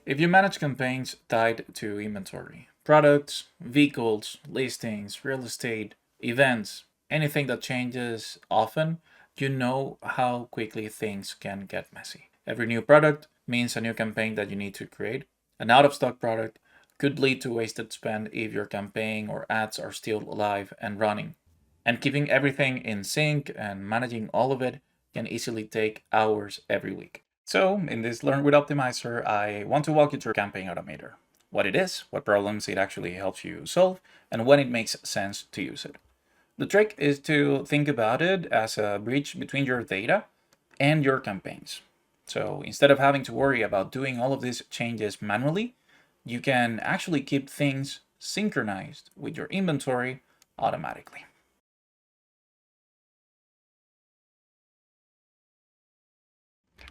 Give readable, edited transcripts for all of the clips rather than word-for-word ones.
If you manage campaigns tied to inventory, products, vehicles, listings, real estate, events, anything that changes often, you know how quickly things can get messy. Every new product means a new campaign that you need to create. An out of stock product could lead to wasted spend if your campaign or ads are still live and running. And keeping everything in sync and managing all of it can easily take hours every week. So, in this Learn with Optmyzr, I want to walk you through Campaign Automator, what it is, what problems it actually helps you solve, and when it makes sense to use it. The trick is to think about it as a bridge between your data and your campaigns. So, instead of having to worry about doing all of these changes manually, you can actually keep things synchronized with your inventory automatically.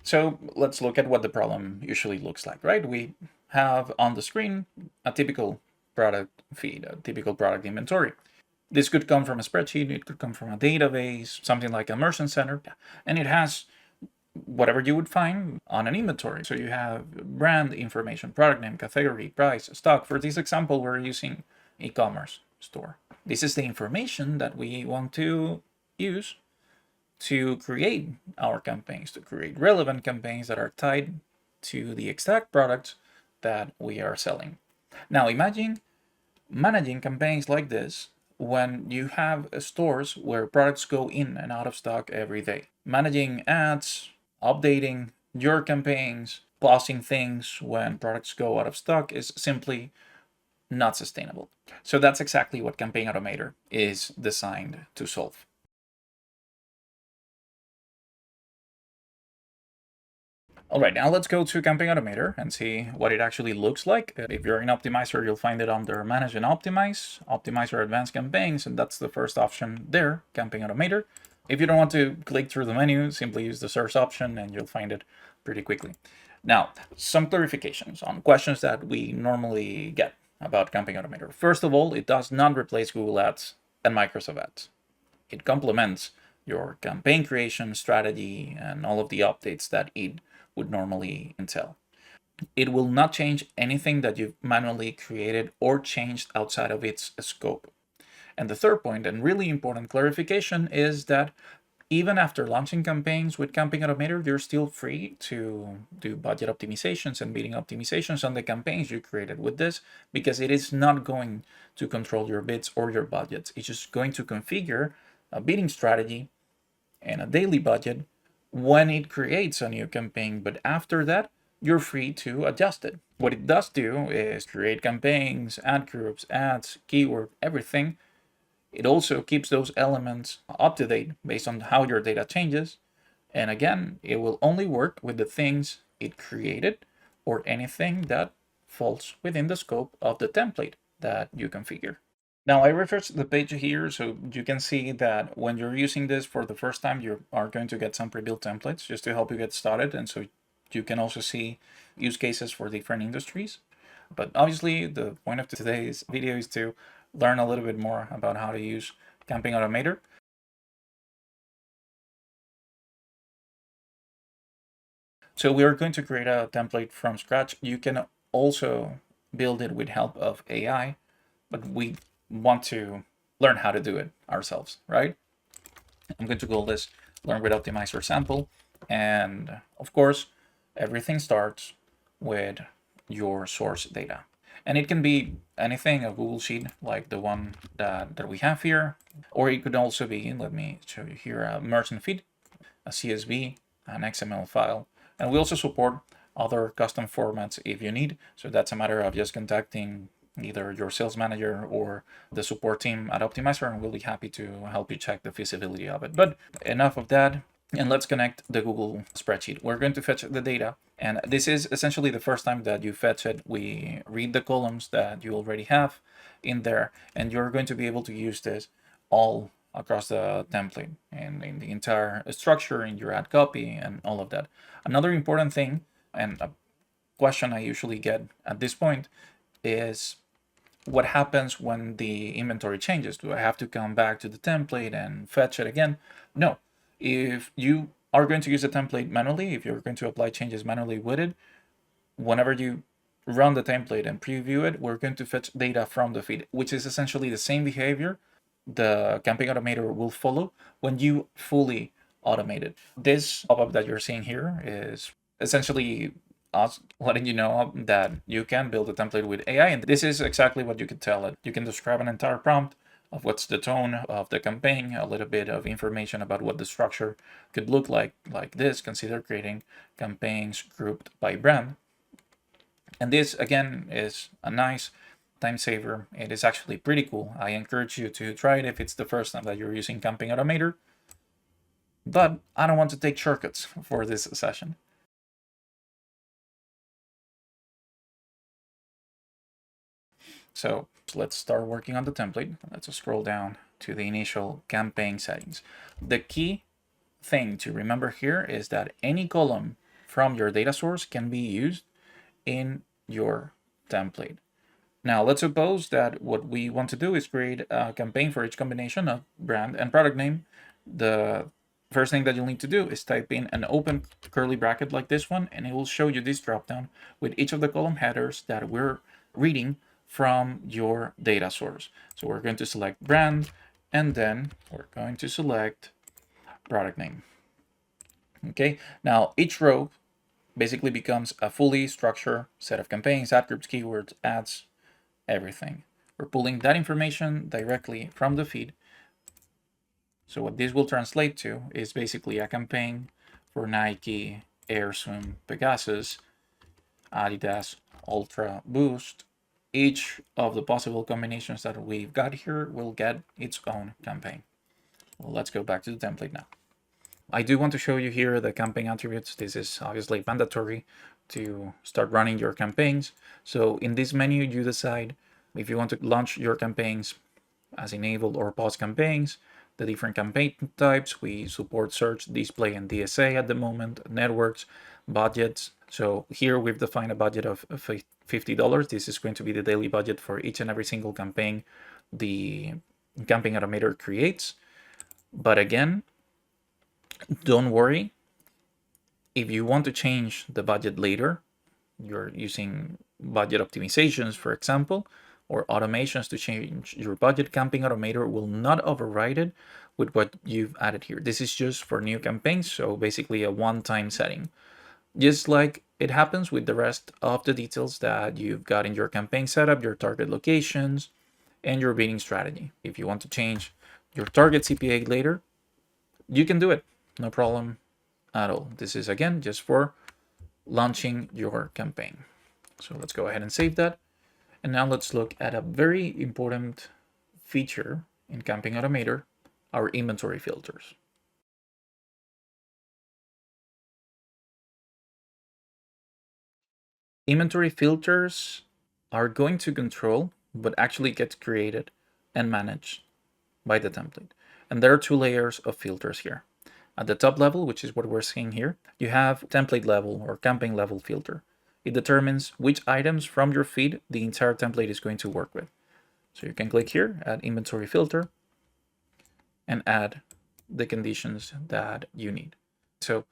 So let's look at what the problem usually looks like, right? We have on the screen a typical product feed, a typical product inventory. This could come from a spreadsheet, it could come from a database, something like Immersion Center, and it has whatever you would find on an inventory. So you have brand information, product name, category, price, stock. For this example, we're using e-commerce store. This is the information that we want to use to create our campaigns, to create relevant campaigns that are tied to the exact products that we are selling. Now imagine managing campaigns like this when you have stores where products go in and out of stock every day. Managing ads, updating your campaigns, pausing things when products go out of stock is simply not sustainable. So that's exactly what Campaign Automator is designed to solve. All right, now let's go to Campaign Automator and see what it actually looks like. If you're in Optmyzr, you'll find it under Manage and Optimize, Optmyzr Advanced Campaigns, and that's the first option there, Campaign Automator. If you don't want to click through the menu, simply use the search option and you'll find it pretty quickly. Now, some clarifications on questions that we normally get about Campaign Automator. First of all, it does not replace Google Ads and Microsoft Ads. It complements your campaign creation strategy and all of the updates that it would normally entail. It will not change anything that you've manually created or changed outside of its scope. And the third point, and really important clarification, is that even after launching campaigns with Campaign Automator, you're still free to do budget optimizations and bidding optimizations on the campaigns you created with this, because it is not going to control your bids or your budgets. It's just going to configure a bidding strategy and a daily budget when it creates a new campaign, but after that, you're free to adjust it. What it does do is create campaigns, ad groups, ads, keyword, everything. It also keeps those elements up to date based on how your data changes. And again, it will only work with the things it created or anything that falls within the scope of the template that you configure. Now I refreshed the page here so you can see that when you're using this for the first time, you are going to get some pre-built templates just to help you get started. And so you can also see use cases for different industries. But obviously the point of today's video is to learn a little bit more about how to use Campaign Automator. So we are going to create a template from scratch. You can also build it with help of AI, but we want to learn how to do it ourselves, right? I'm going to call this Learn with Optmyzr sample. And of course, everything starts with your source data. And it can be anything, a Google Sheet like the one that we have here, or it could also be, let me show you here, a merchant feed, a CSV, an XML file. And we also support other custom formats if you need. So that's a matter of just contacting either your sales manager or the support team at Optmyzr, and we'll be happy to help you check the feasibility of it. But enough of that, and let's connect the Google spreadsheet. We're going to fetch the data, and this is essentially the first time that you fetch it. We read the columns that you already have in there, and you're going to be able to use this all across the template and in the entire structure in your ad copy and all of that. Another important thing, and a question I usually get at this point, is what happens when the inventory changes? Do I have to come back to the template and fetch it again? No. If you are going to use the template manually, if you're going to apply changes manually with it, whenever you run the template and preview it, we're going to fetch data from the feed, which is essentially the same behavior the Campaign Automator will follow when you fully automate it. This pop-up that you're seeing here is essentially us letting you know that you can build a template with AI, and this is exactly what you could tell it. You can describe an entire prompt of what's the tone of the campaign, a little bit of information about what the structure could look like this. Consider creating campaigns grouped by brand. And this, again, is a nice time saver. It is actually pretty cool. I encourage you to try it if it's the first time that you're using Campaign Automator. But I don't want to take shortcuts for this session. So let's start working on the template. Let's scroll down to the initial campaign settings. The key thing to remember here is that any column from your data source can be used in your template. Now, let's suppose that what we want to do is create a campaign for each combination of brand and product name. The first thing that you'll need to do is type in an open curly bracket like this one, and it will show you this dropdown with each of the column headers that we're reading from your data source. So we're going to select brand, and then we're going to select product name. Okay, now each row basically becomes a fully structured set of campaigns, ad groups, keywords, ads, everything. We're pulling that information directly from the feed. So what this will translate to is basically a campaign for Nike, Air Zoom, Pegasus, Adidas, Ultra Boost. Each of the possible combinations that we've got here will get its own campaign. Well, let's go back to the template now. I do want to show you here the campaign attributes. This is obviously mandatory to start running your campaigns. So in this menu, you decide if you want to launch your campaigns as enable or pause campaigns, the different campaign types. We support search, display, and DSA at the moment, networks, budgets. So here we've defined a budget of $50. This is going to be the daily budget for each and every single campaign the Campaign Automator creates. But again, don't worry. If you want to change the budget later, you're using budget optimizations, for example, or automations to change your budget, Campaign Automator will not override it with what you've added here. This is just for new campaigns, so basically a one-time setting. Just like it happens with the rest of the details that you've got in your campaign setup, your target locations, and your bidding strategy. If you want to change your target CPA later, you can do it. No problem at all. This is, again, just for launching your campaign. So let's go ahead and save that. And now let's look at a very important feature in Campaign Automator, our inventory filters. Inventory filters are going to control what actually gets created and managed by the template. And there are two layers of filters here. At the top level, which is what we're seeing here, you have template level or campaign level filter. It determines which items from your feed the entire template is going to work with. So you can click here, add inventory filter, and add the conditions that you need. So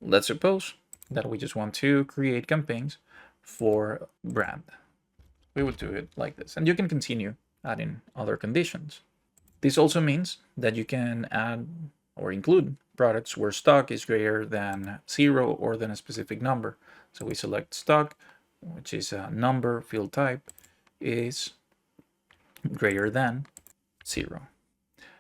let's suppose that we just want to create campaigns for brand. We would do it like this, and you can continue adding other conditions. This also means that you can add or include products where stock is greater than 0 or than a specific number. So we select stock, which is a number, field type is greater than 0.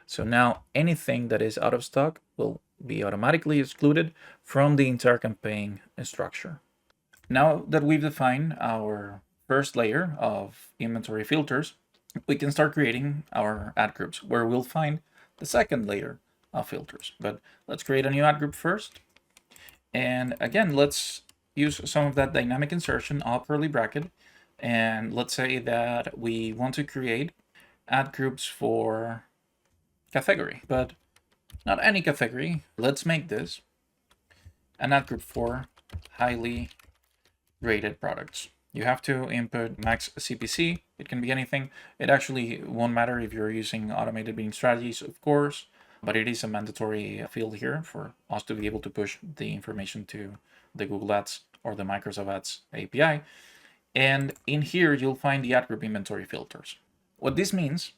So now anything that is out of stock will be automatically excluded from the entire campaign structure. Now that we've defined our first layer of inventory filters, we can start creating our ad groups where we'll find the second layer of filters. But let's create a new ad group first. And again, let's use some of that dynamic insertion of curly bracket. And let's say that we want to create ad groups for category, but not any category. Let's make this an ad group for highly rated products. You have to input max CPC. It can be anything. It actually won't matter if you're using automated bidding strategies, of course, but it is a mandatory field here for us to be able to push the information to the Google Ads or the Microsoft Ads API. And in here, you'll find the ad group inventory filters. What this means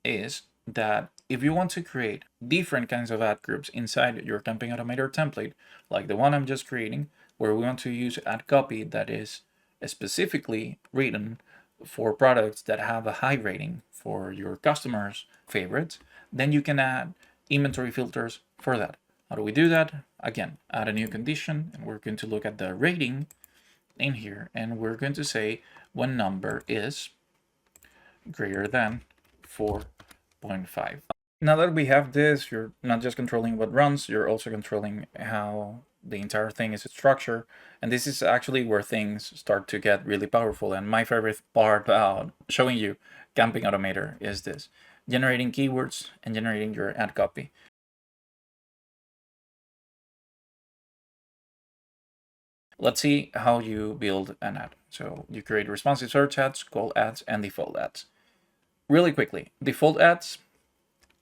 is that if you want to create different kinds of ad groups inside your Campaign Automator template, like the one I'm just creating, where we want to use ad copy that is specifically written for products that have a high rating for your customers' favorites, then you can add inventory filters for that. How do we do that? Again, add a new condition, and we're going to look at the rating in here, and we're going to say when number is greater than 4.5. Now that we have this, you're not just controlling what runs, you're also controlling how the entire thing is structured. And this is actually where things start to get really powerful. And my favorite part about showing you Campaign Automator is this: generating keywords and generating your ad copy. Let's see how you build an ad. So you create responsive search ads, call ads, and default ads. Really quickly, default ads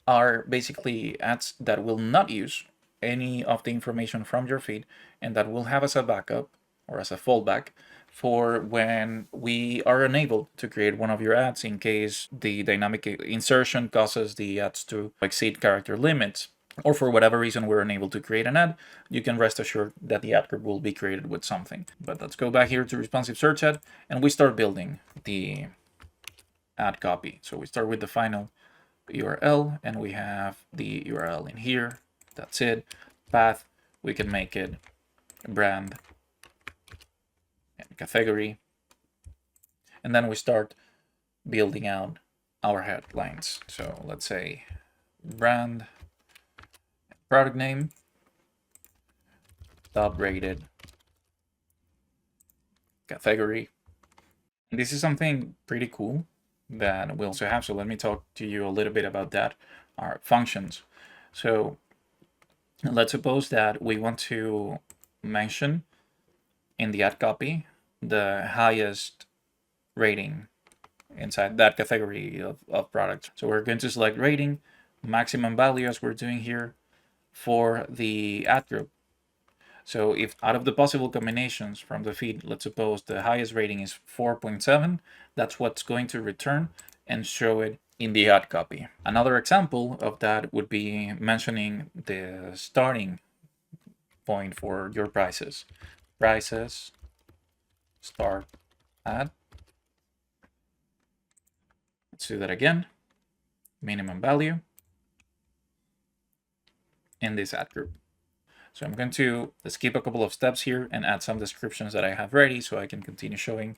are basically ads that will not use any of the information from your feed and that will have as a backup or as a fallback for when we are unable to create one of your ads in case the dynamic insertion causes the ads to exceed character limits, or for whatever reason we're unable to create an ad. You can rest assured that the ad group will be created with something. But let's go back here to responsive search ad and we start building the ad copy. So we start with the final URL and we have the URL in here. That's it. Path, we can make it brand and category. And then we start building out our headlines. So let's say brand, product name, top rated, category. And this is something pretty cool that we also have. So let me talk to you a little bit about that, our functions. So let's suppose that we want to mention in the ad copy the highest rating inside that category of products. So we're going to select rating, maximum value as we're doing here for the ad group. So if out of the possible combinations from the feed, let's suppose the highest rating is 4.7, that's what's going to return and show it in the ad copy. Another example of that would be mentioning the starting point for your prices. Prices, start ad. Let's do that again. Minimum value in this ad group. So I'm going to skip a couple of steps here and add some descriptions that I have ready so I can continue showing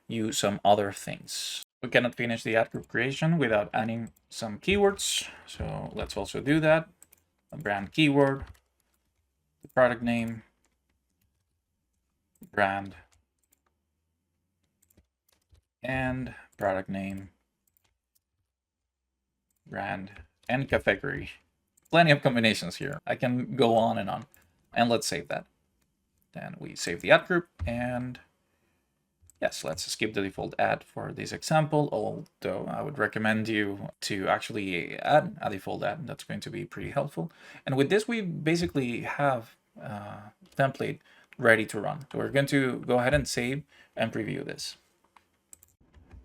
you some other things. We cannot finish the ad group creation without adding some keywords. So let's also do that. A brand keyword, the product name, brand, and product name, brand, and category. Plenty of combinations here. I can go on. And let's save that. Then we save the ad group, and yes, let's skip the default ad for this example, although I would recommend you to actually add a default ad. That's going to be pretty helpful. And with this, we basically have a template ready to run. So we're going to go ahead and save and preview this.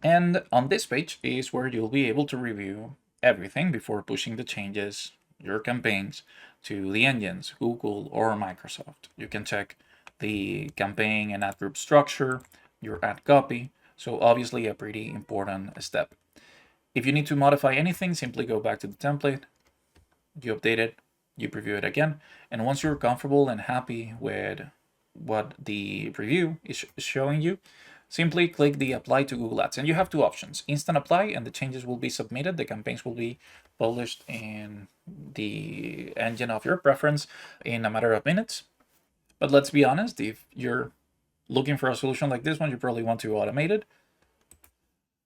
And on this page is where you'll be able to review everything before pushing the changes, your campaigns, to the engines, Google or Microsoft. You can check the campaign and ad group structure, your ad copy. So obviously a pretty important step. If you need to modify anything, simply go back to the template, you update it, you preview it again. And once you're comfortable and happy with what the preview is showing you, simply click the apply to Google Ads. And you have two options: instant apply, and the changes will be submitted. The campaigns will be published in the engine of your preference in a matter of minutes. But let's be honest, if you're looking for a solution like this one, you probably want to automate it.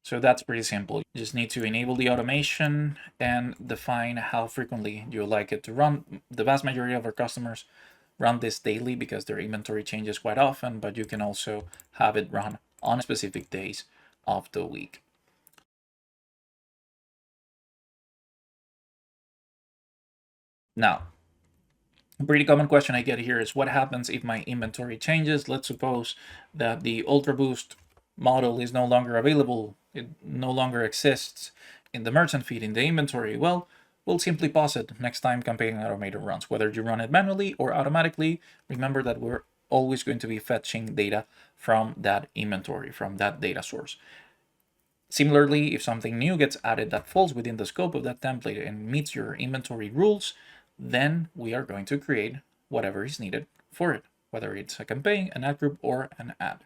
So that's pretty simple. You just need to enable the automation and define how frequently you like it to run. The vast majority of our customers run this daily because their inventory changes quite often, but you can also have it run on specific days of the week. Now, a pretty common question I get here is what happens if my inventory changes? Let's suppose that the Ultra Boost model is no longer available, it no longer exists in the merchant feed, in the inventory, well, we'll simply pause it next time Campaign Automator runs. Whether you run it manually or automatically, remember that we're always going to be fetching data from that inventory, from that data source. Similarly, if something new gets added that falls within the scope of that template and meets your inventory rules, then we are going to create whatever is needed for it, whether it's a campaign, an ad group, or an ad.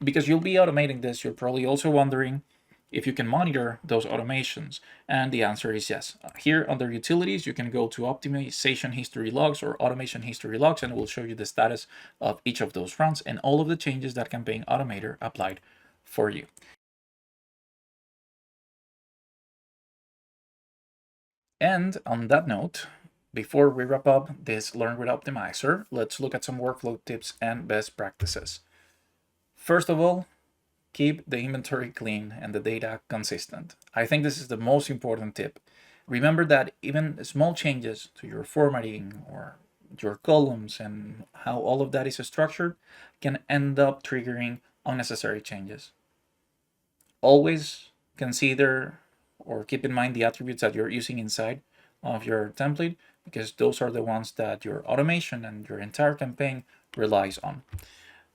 Because you'll be automating this, you're probably also wondering if you can monitor those automations. And the answer is yes. Here under utilities, you can go to optimization history logs or automation history logs, and it will show you the status of each of those runs and all of the changes that Campaign Automator applied for you. And on that note, before we wrap up this Learn with Optmyzr, let's look at some workflow tips and best practices. First of all, keep the inventory clean and the data consistent. I think this is the most important tip. Remember that even small changes to your formatting or your columns and how all of that is structured can end up triggering unnecessary changes. Always consider or keep in mind the attributes that you're using inside of your template, because those are the ones that your automation and your entire campaign relies on.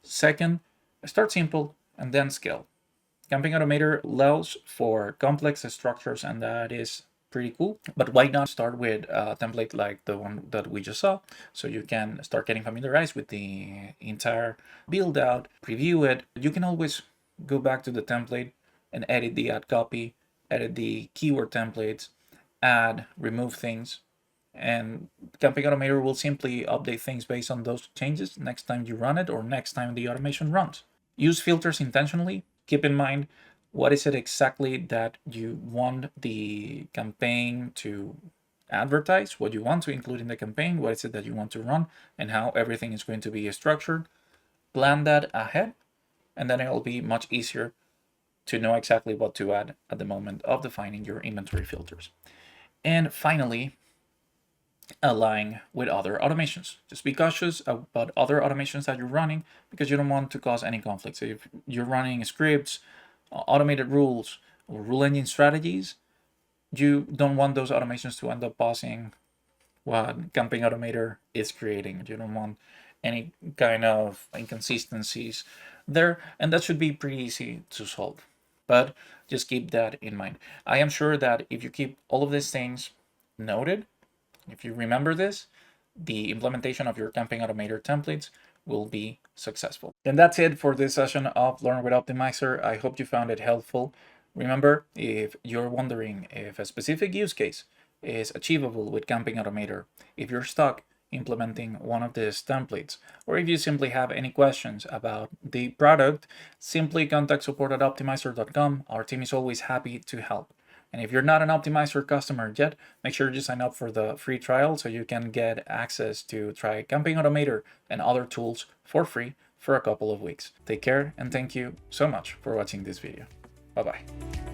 Second, start simple and then scale. Campaign Automator allows for complex structures, and that is pretty cool. But why not start with a template like the one that we just saw, so you can start getting familiarized with the entire build out, preview it. You can always go back to the template and edit the ad copy, edit the keyword templates, add, remove things, and Campaign Automator will simply update things based on those changes next time you run it or next time the automation runs. Use filters intentionally. Keep in mind what is it exactly that you want the campaign to advertise, what you want to include in the campaign, what is it that you want to run, and how everything is going to be structured. Plan that ahead, and then it'll be much easier to know exactly what to add at the moment of defining your inventory filters. And finally, align with other automations. Just be cautious about other automations that you're running, because you don't want to cause any conflicts. If you're running scripts, automated rules, or rule engine strategies, you don't want those automations to end up pausing what Campaign Automator is creating. You don't want any kind of inconsistencies there, and that should be pretty easy to solve. But just keep that in mind. I am sure that if you keep all of these things noted, if you remember this, the implementation of your Campaign Automator templates will be successful. And that's it for this session of Learn with Optmyzr. I hope you found it helpful. Remember, if you're wondering if a specific use case is achievable with Campaign Automator, if you're stuck implementing one of these templates, or if you simply have any questions about the product, simply contact support@optmyzr.com. Our team is always happy to help. And if you're not an Optmyzr customer yet, make sure you sign up for the free trial so you can get access to try Campaign Automator and other tools for free for a couple of weeks. Take care, and thank you so much for watching this video. Bye-bye.